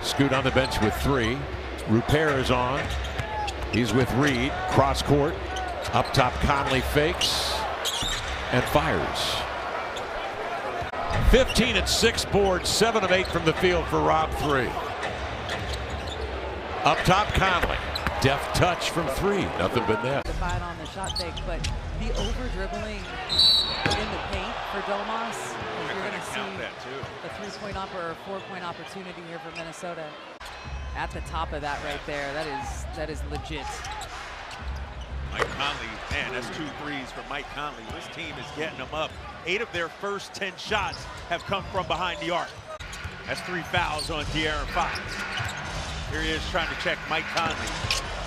Scoot on the bench with 3. Rupert is on. He's with Reed. Cross court. Up top, Conley fakes and fires. 15 and 6 boards, 7 of 8 from the field for Rob 3. Up top, Conley. Deft touch from 3. Nothing but net. Defied on the shot fake, but the over dribbling in the paint for Domas. You're going to see a 3-point or 4-point opportunity here for Minnesota. At the top of that right there, that is legit. Mike Conley, man, that's 2 threes for Mike Conley. This team is getting them up. 8 of their first 10 shots have come from behind the arc. That's 3 fouls on De'Aaron Fox. Here he is trying to check Mike Conley.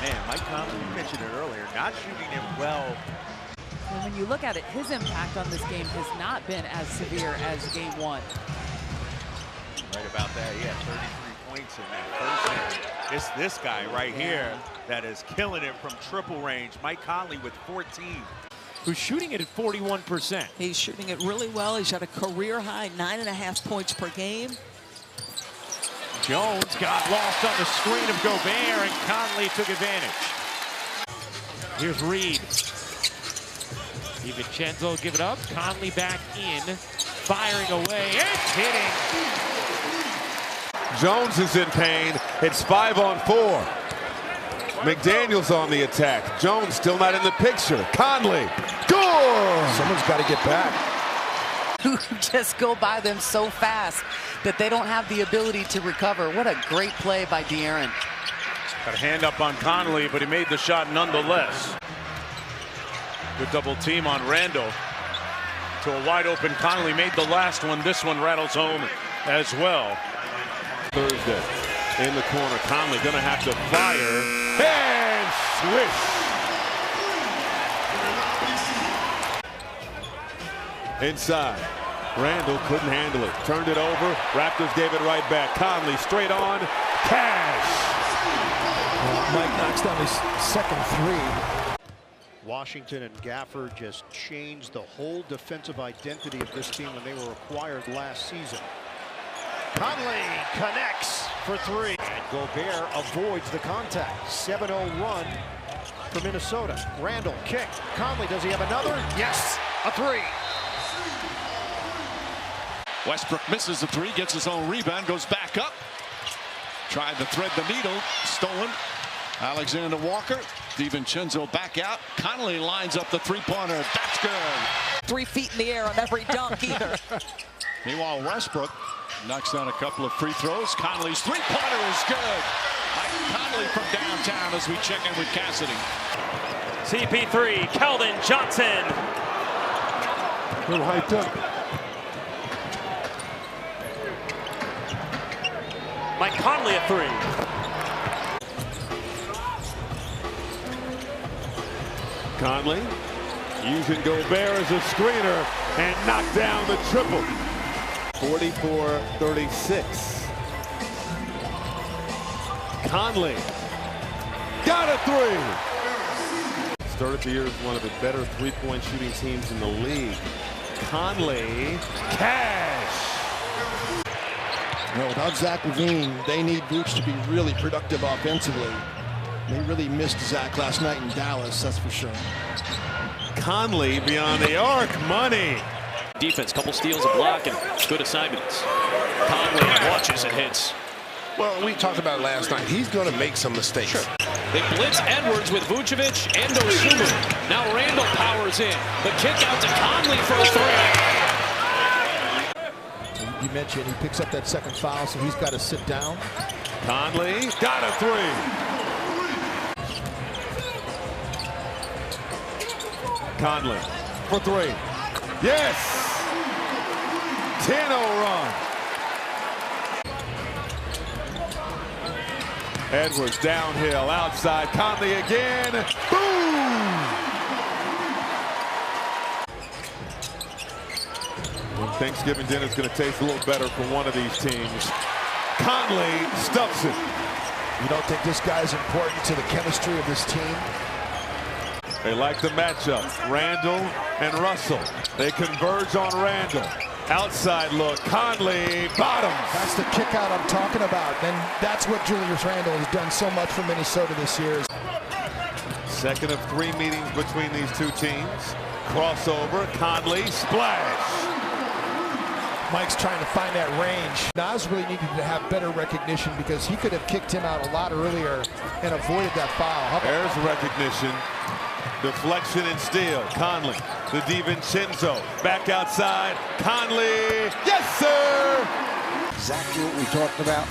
Man, Mike Conley, you mentioned it earlier, not shooting him well. And when you look at it, his impact on this game has not been as severe as game 1. Right about that, he had 33 points in that first game. It's this guy right here that is killing it from triple range. Mike Conley with 14. Who's shooting it at 41%. He's shooting it really well. He's at a career high 9.5 points per game. Jones got lost on the screen of Gobert, and Conley took advantage. Here's Reed. DiVincenzo give it up. Conley back in, firing away. It's hitting. Jones is in pain. It's 5 on 4. McDaniels on the attack. Jones still not in the picture. Conley. Score! Someone's got to get back. Who just go by them so fast that they don't have the ability to recover. What a great play by De'Aaron. Got a hand up on Conley, but he made the shot nonetheless. Good double team on Randall. To a wide open Conley, made the last one. This one rattles home as well. Thursday in the corner. Conley gonna have to fire and swish. Inside. Randall couldn't handle it. Turned it over. Raptors gave it right back. Conley straight on. Cash. Mike knocks down his second 3. Washington and Gafford just changed the whole defensive identity of this team when they were acquired last season. Conley connects for 3. And Gobert avoids the contact. 7-0 run for Minnesota. Randall kick. Conley, does he have another? Yes, a 3. Westbrook misses the 3, gets his own rebound, goes back up. Tried to thread the needle, stolen. Alexander Walker, DiVincenzo back out. Conley lines up the 3-pointer. That's good. 3 feet in the air on every dunk either. Meanwhile, Westbrook knocks down a couple of free throws. Conley's 3-pointer is good. Mike Conley from downtown as we check in with Cassidy. CP3, Keldon Johnson. A little hyped up. Mike Conley at 3. Conley using Gobert as a screener and knocked down the triple. 44-36. Conley got a 3. Started the year as one of the better 3-point shooting teams in the league. Conley, cash. You know, without Zach LaVine, they need Vooch to be really productive offensively. They really missed Zach last night in Dallas, that's for sure. Conley beyond the arc, money. Defense, couple steals, a block, and good assignments. Conley watches and hits. Well, we talked about it last night. He's going to make some mistakes. Sure. They blitz Edwards with Vucevic and Dosunmu. Now Randall powers in. The kick out to Conley for a 3. You mentioned he picks up that second foul, so he's got to sit down. Conley got a 3. Conley for 3. Yes! 10-0 run. Edwards downhill, outside. Conley again. Boom! Thanksgiving dinner is going to taste a little better for one of these teams. Conley stuffs it. You don't think this guy's important to the chemistry of this team? They like the matchup. Randall and Russell. They converge on Randall. Outside look, Conley, bottom. That's the kick out I'm talking about. And that's what Julius Randle has done so much for Minnesota this year. Second of 3 meetings between these two teams. Crossover, Conley, splash. Mike's trying to find that range. Nas really needed to have better recognition because he could have kicked him out a lot earlier and avoided that foul. There's recognition. Deflection and steal. Conley, the DiVincenzo, back outside. Conley, yes, sir! Exactly what we talked about.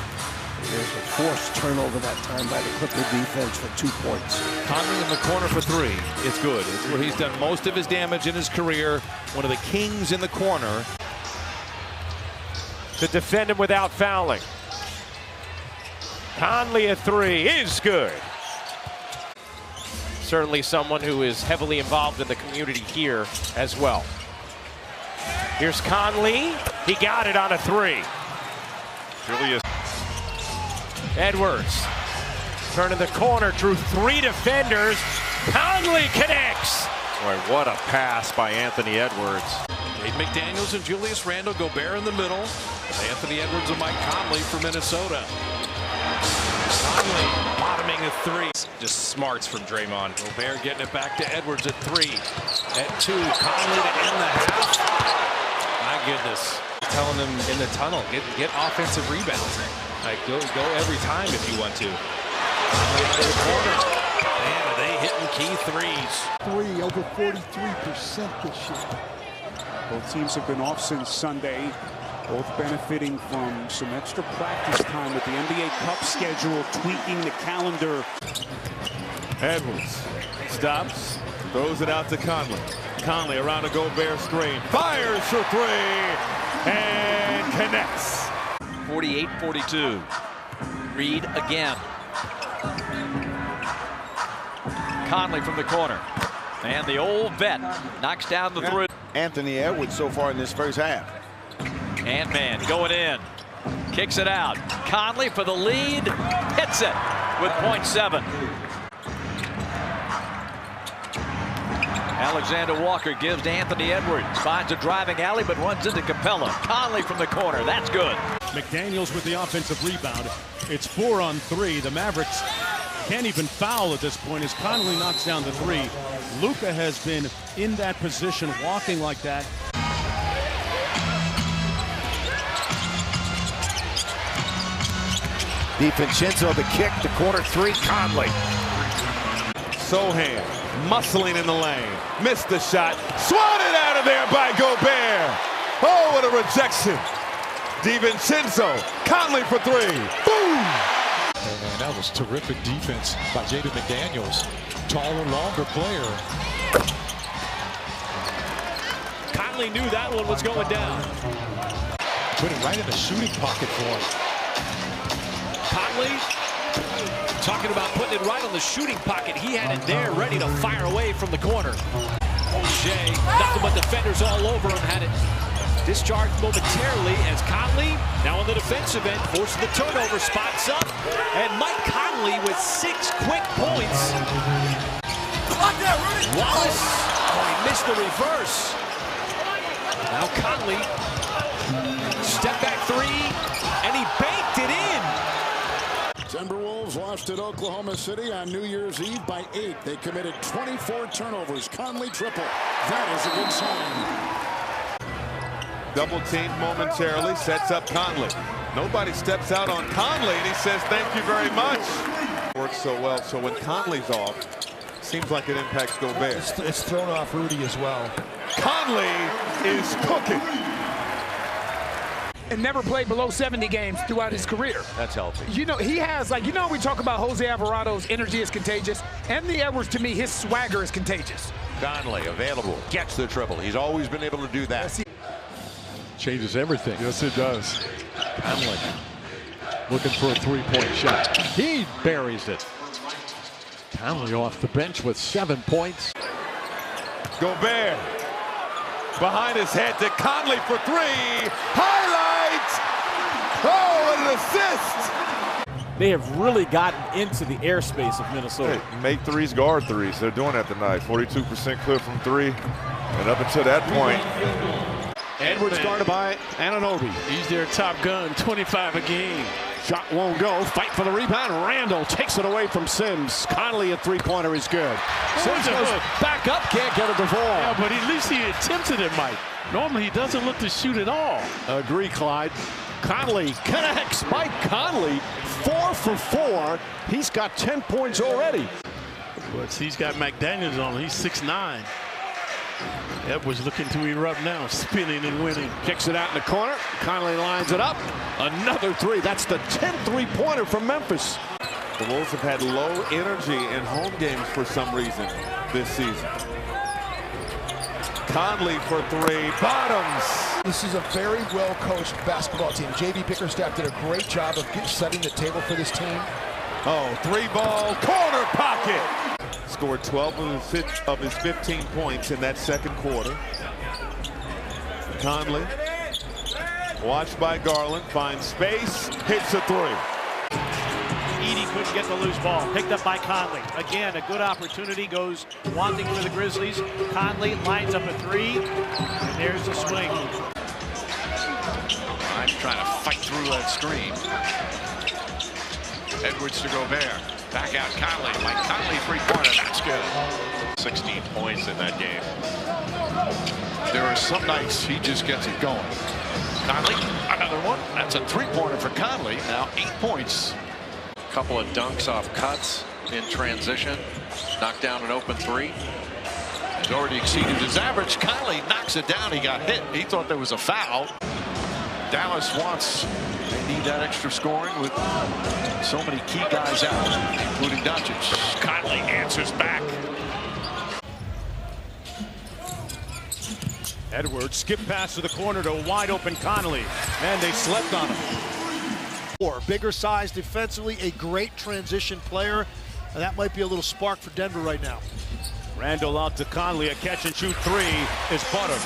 There's a forced turnover that time by the Clipper defense for 2 points. Conley in the corner for 3. It's good. It's where he's done most of his damage in his career. One of the kings in the corner. To defend him without fouling. Conley a 3 is good. Certainly someone who is heavily involved in the community here as well. Here's Conley. He got it on a 3. Julius. Edwards. Turning the corner through 3 defenders. Conley connects. Boy, what a pass by Anthony Edwards. Dave McDaniels and Julius Randle, Gobert in the middle. Anthony Edwards and Mike Conley for Minnesota. Conley bottoming a 3. Just smarts from Draymond. Gobert getting it back to Edwards at 3. At 2, Conley to end the half. My goodness. Telling them in the tunnel, get offensive rebounds. Like go every time if you want to. Man, are they hitting key 3s. 3 over 43% this year. Both teams have been off since Sunday, both benefiting from some extra practice time with the NBA Cup schedule, tweaking the calendar. Edwards stops, throws it out to Conley. Conley around a Gobert screen, fires for 3, and connects. 48-42. Reed again. Conley from the corner. And the old vet knocks down the three. Anthony Edwards so far in this first half. Ant-Man going in. Kicks it out. Conley for the lead. Hits it with .7. Alexander Walker gives to Anthony Edwards. Finds a driving alley but runs into Capella. Conley from the corner. That's good. McDaniels with the offensive rebound. It's 4 on 3. The Mavericks can't even foul at this point as Conley knocks down the 3. Luka has been in that position, walking like that. DiVincenzo the kick, the corner 3, Conley. Sohan muscling in the lane. Missed the shot. Swatted out of there by Gobert. Oh, what a rejection. DiVincenzo. Conley for 3. Boom! And that was terrific defense by Jaden McDaniels. Taller, longer player. Conley knew that one was going down. Put it right in the shooting pocket for him. Conley talking about putting it right on the shooting pocket. He had it there ready to fire away from the corner. Shea, nothing but defenders all over him, had it discharged momentarily as Conley, now on the defensive end, forces the turnover, spots up, and Mike Conley with 6 quick points. Wallace, he missed the reverse. Now Conley, step back 3, and he banked it in. Timberwolves lost at Oklahoma City on New Year's Eve by 8. They committed 24 turnovers. Conley triple. That is a good sign. Double teamed momentarily, sets up Conley. Nobody steps out on Conley, and he says, thank you very much. Works so well, so when Conley's off, seems like it impacts Gobert. It's thrown off Rudy as well. Conley is cooking. And never played below 70 games throughout his career. That's healthy. You know, he has, like, you know, we talk about Jose Alvarado's energy is contagious. Anthony Edwards, to me, his swagger is contagious. Conley available, gets the triple. He's always been able to do that. Changes everything. Yes, it does. Conley looking for a 3-point shot. He buries it. Conley off the bench with 7 points. Gobert behind his head to Conley for 3. Highlight! Oh, what an assist! They have really gotten into the airspace of Minnesota. Hey, make threes, guard threes. They're doing that tonight. 42% clear from 3. And up until that point. Edwards guarded by Anunoby. He's their top gun, 25 a game. Shot won't go. Fight for the rebound. Randall takes it away from Sims. Conley, a three-pointer is good. Sims goes back up, can't get it to fall. Yeah, but at least he attempted it, Mike. Normally he doesn't look to shoot at all. Agree, Clyde. Conley connects. Mike Conley, 4 for 4. He's got 10 points already. But he's got McDaniels on. He's 6'9". Edwards looking to erupt now, spinning and winning. Kicks it out in the corner. Conley lines it up. Another three. That's the 10th three-pointer from Memphis. The Wolves have had low energy in home games for some reason this season. Conley for three. Bottoms. This is a very well-coached basketball team. J.B. Bickerstaff did a great job of setting the table for this team. Oh, three-ball corner pocket. Scored 12 of his 15 points in that second quarter. Conley, watched by Garland, finds space, hits a three. Edey couldn't get the loose ball. Picked up by Conley. Again, a good opportunity. Goes wanting for the Grizzlies. Conley lines up a three, and there's the swing. I'm trying to fight through that screen. Edwards to Gobert. Back out Conley. Mike Conley, three-pointer. That's good. 16 points in that game. There are some nights he just gets it going. Conley, another one. That's a three-pointer for Conley. Now 8 points. Couple of dunks off cuts in transition. Knocked down an open three. He's already exceeded his average. Conley knocks it down. He got hit. He thought there was a foul. Dallas wants, they need that extra scoring with so many key guys out, including Doncic. Conley answers back. Edwards skip pass to the corner to a wide open Conley, and they slept on him. Bigger size defensively, a great transition player, and that might be a little spark for Denver right now. Randall out to Conley, a catch and shoot three is buttered.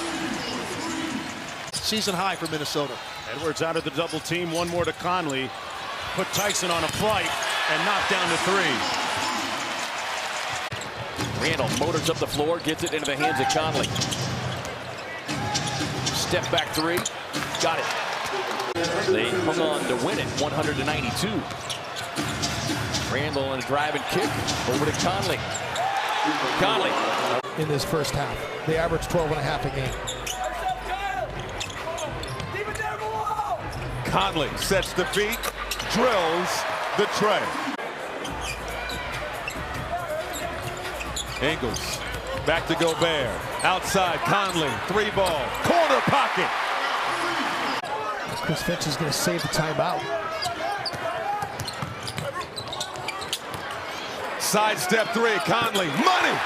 Season high for Minnesota. Edwards out of the double team, one more to Conley. Put Tyson on a flight and knocked down the three. Randall motors up the floor, gets it into the hands of Conley. Step back three, got it. They hung on to win it, 100-92. Randall on a drive and kick over to Conley. Conley. In this first half, they averaged 12.5 a game. Conley sets the feet, drills the tray. Ingles back to Gobert. Outside, Conley, three ball, corner pocket. Chris Finch is going to save the timeout. Sidestep three, Conley, money.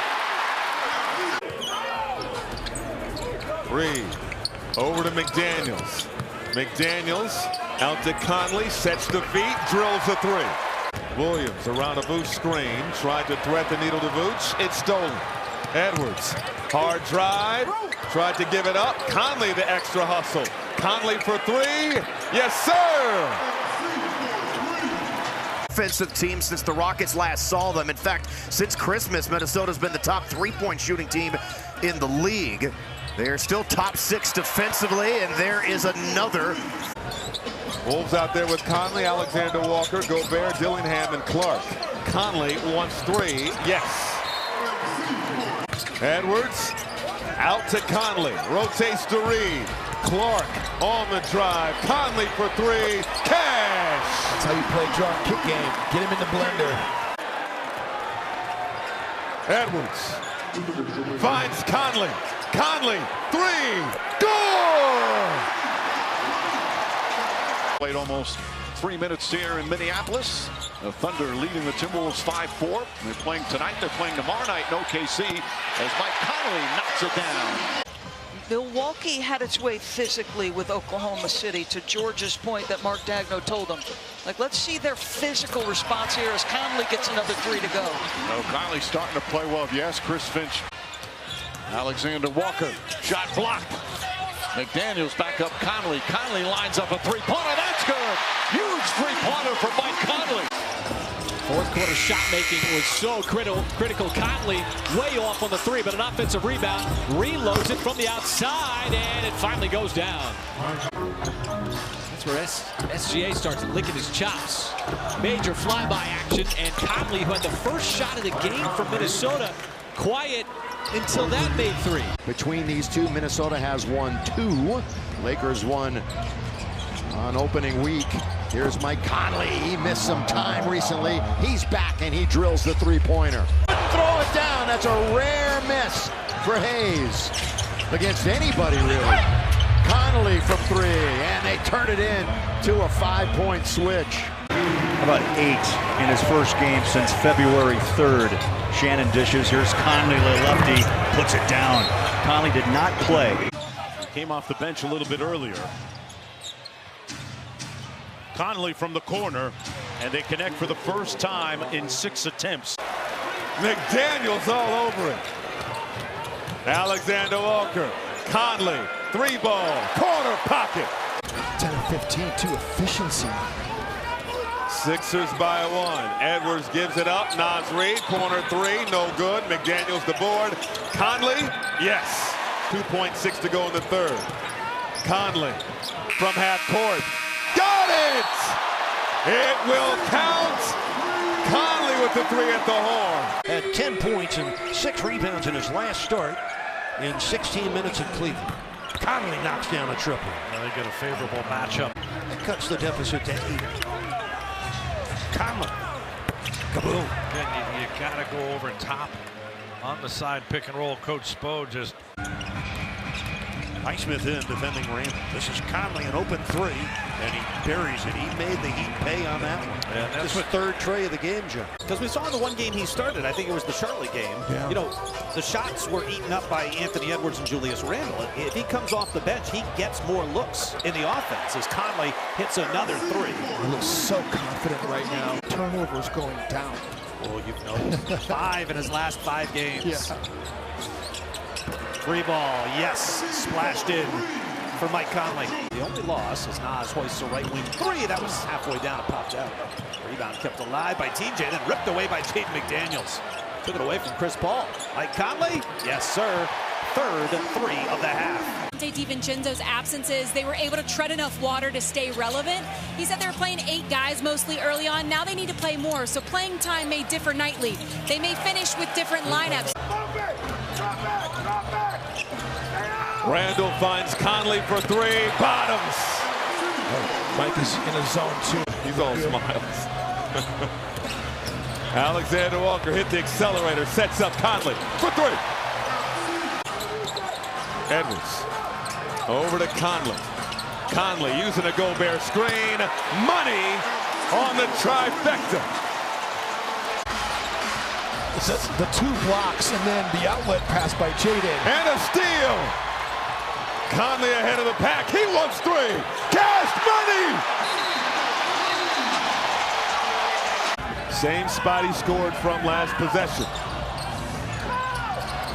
Reed over to McDaniels. McDaniels out to Conley, sets the feet, drills a three. Williams around a Vooch screen, tried to thread the needle to Vooch. It's stolen. Edwards, hard drive, tried to give it up. Conley the extra hustle. Conley for three. Yes, sir. Offensive team since the Rockets last saw them. In fact, since Christmas, Minnesota's been the top three-point shooting team in the league. They're still top 6 defensively, and there is another. Wolves out there with Conley, Alexander Walker, Gobert, Dillingham, and Clark. Conley wants three. Yes. Edwards out to Conley. Rotates to Reed. Clark on the drive. Conley for three. Cash. That's how you play draw and kick game. Get him in the blender. Edwards finds Conley. Conley, three, score! Played almost 3 minutes here in Minneapolis. The Thunder leading the Timberwolves 5-4. They're playing tonight. They're playing tomorrow night in OKC as Mike Conley knocks it down. Milwaukee had its way physically with Oklahoma City, to George's point that Mark Dagno told them. Like, let's see their physical response here as Conley gets another three to go. No, Conley's starting to play well. Yes, Chris Finch. Alexander Walker, shot blocked. McDaniels back up Conley. Conley lines up a three-pointer. That's good. Huge three-pointer for Mike Conley. Fourth quarter shot making was so critical. Conley way off on the three, but an offensive rebound. Reloads it from the outside, and it finally goes down. That's where SGA starts licking his chops. Major flyby action, and Conley, who had the first shot of the game for Minnesota, quiet until that made three. Between these two, Minnesota has won 2. Lakers won on opening week. Here's Mike Conley. He missed some time recently. He's back and he drills the three-pointer. Throw it down. That's a rare miss for Hayes. Against anybody, really. Conley from 3, and they turn it in to a 5-point switch. How about 8 in his first game since February 3rd. Shannon dishes. Here's Conley, the lefty, puts it down. Conley did not play. Came off the bench a little bit earlier. Conley from the corner, and they connect for the first time in 6 attempts. McDaniels all over it. Alexander Walker, Conley, 3-ball, corner pocket. 10 of 15 to efficiency. Sixers by 1. Edwards gives it up. Nas Reed, corner 3, no good. McDaniels the board. Conley, yes. 2.6 to go in the third. Conley from half court. Got it! It will count. Conley with the 3 at the horn. Had 10 points and 6 rebounds in his last start in 16 minutes in Cleveland. Conley knocks down a triple. They get a favorable matchup. It cuts the deficit to 8. Conley. Kaboom. Again, you got to go over top on the side pick and roll. Coach Spo just. Highsmith in defending Randall. This is Conley, an open 3, and he buries it. He made the Heat pay on that one. Yeah, that's the 3rd tray of the game, Joe. Because we saw in the one game he started, I think it was the Charlotte game, you know, the shots were eaten up by Anthony Edwards and Julius Randle. If he comes off the bench, he gets more looks in the offense as Conley hits another 3. He looks so confident right now. Turnovers going down. Well, you've noticed 5 in his last 5 games. Yeah. 3-ball, yes, splashed in for Mike Conley. The only loss is Nas hoists a right wing 3. That was halfway down, it popped out. Rebound kept alive by TJ, then ripped away by Jaden McDaniels. Took it away from Chris Paul. Mike Conley, yes sir, 3rd 3 of the half. DiVincenzo's absences, they were able to tread enough water to stay relevant. He said they were playing 8 guys mostly early on. Now they need to play more, so playing time may differ nightly. They may finish with different lineups. Randall finds Conley for 3, bottoms. Mike is in a zone 2. He's all smiles. Alexander Walker hit the accelerator, sets up Conley for 3. Edwards over to Conley. Conley using a Gobert screen. Money on the trifecta. The 2 blocks and then the outlet pass by Jaden. And a steal. Conley ahead of the pack. He wants 3. Cash money. Same spot he scored from last possession.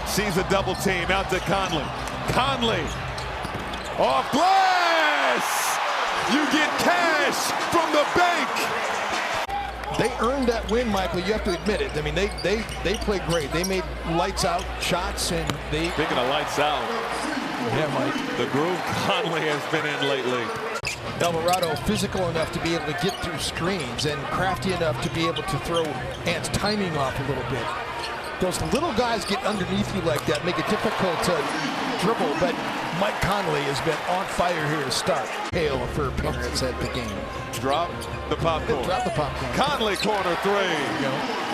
Sees a double team out to Conley. Conley off glass. You get cash from the bank. They earned that win, Michael. You have to admit it. I mean, they played great. They made lights out shots, and they. Speaking of lights out, yeah, Mike. The groove Conley has been in lately. Alvarado physical enough to be able to get through screens and crafty enough to be able to throw Ant's timing off a little bit. Those little guys get underneath you like that, make it difficult to dribble, but Mike Conley has been on fire here to start. Hale for appearance at the game. Drop the popcorn. Drop the popcorn. Conley corner 3.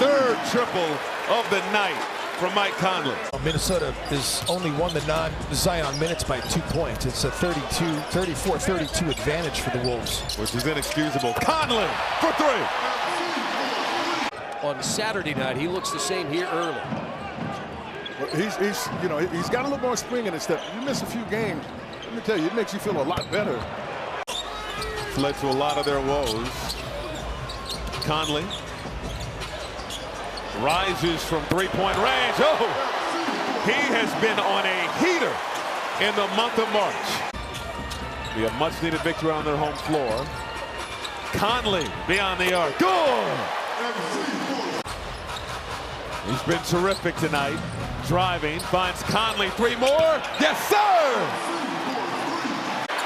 3rd triple of the night from Mike Conley. Minnesota has only won the non-Zion minutes by 2 points. It's a 34-32 advantage for the Wolves. Which is inexcusable. Conley for 3. On Saturday night, he looks the same here early. Well, he's got a little more spring in his step. You miss a few games, let me tell you, it makes you feel a lot better. It's led to a lot of their woes. Conley rises from 3-point range. Oh, he has been on a heater in the month of March. Be a much-needed victory on their home floor. Conley beyond the arc. Good! He's been terrific tonight. Driving, finds Conley, 3 more. Yes, sir!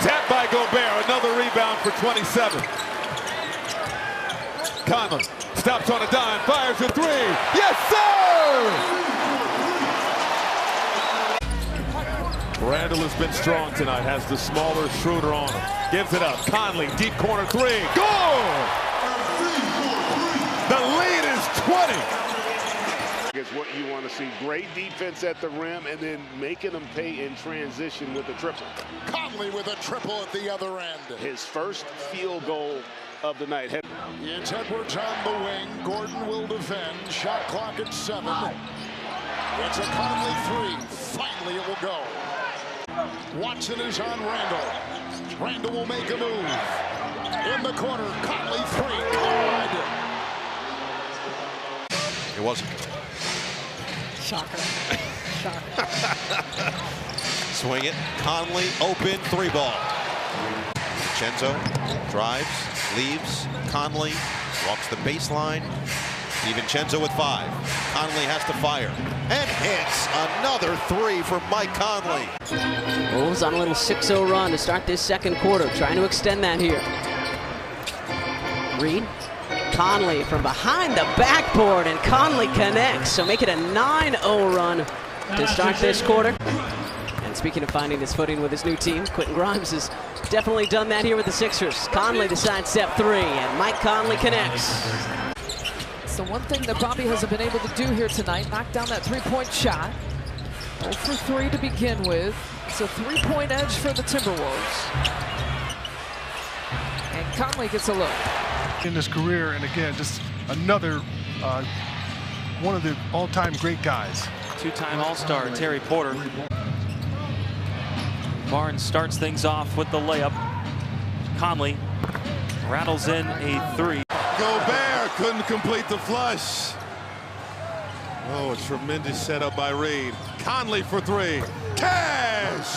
Tap by Gobert, another rebound for 27. Conley stops on a dime, fires a 3. Yes, sir! Randall has been strong tonight, has the smaller Schroeder on him. Gives it up, Conley, deep corner 3. Good! The lead is 20. Is what you want to see. Great defense at the rim and then making them pay in transition with a triple. Conley with a triple at the other end. His first field goal of the night. It's Edwards on the wing. Gordon will defend. Shot clock at 7. It's a Conley 3. Finally it will go. Watson is on Randall. Randall will make a move. In the corner, Conley 3. Good. It wasn't. Shocker. Shocker. Swing it. Conley, open, 3-ball. Vincenzo drives, leaves. Conley walks the baseline. DiVincenzo with 5. Conley has to fire. And hits another 3 for Mike Conley. Wolves on a little 6-0 run to start this second quarter. Trying to extend that here. Reed. Conley from behind the backboard, and Conley connects, so make it a 9-0 run to start this quarter. And speaking of finding his footing with his new team, Quentin Grimes has definitely done that here with the Sixers. Conley decides step 3, and Mike Conley connects. It's the one thing that Bobby hasn't been able to do here tonight, knock down that 3-point shot. 0 for 3 to begin with. It's a 3-point edge for the Timberwolves. And Conley gets a look. In his career, and again, just another one of the all-time great guys. 2-time All-Star Terry Porter. Barnes starts things off with the layup. Conley rattles in a 3. Gobert couldn't complete the flush. Oh, a tremendous setup by Reed. Conley for 3. Cash!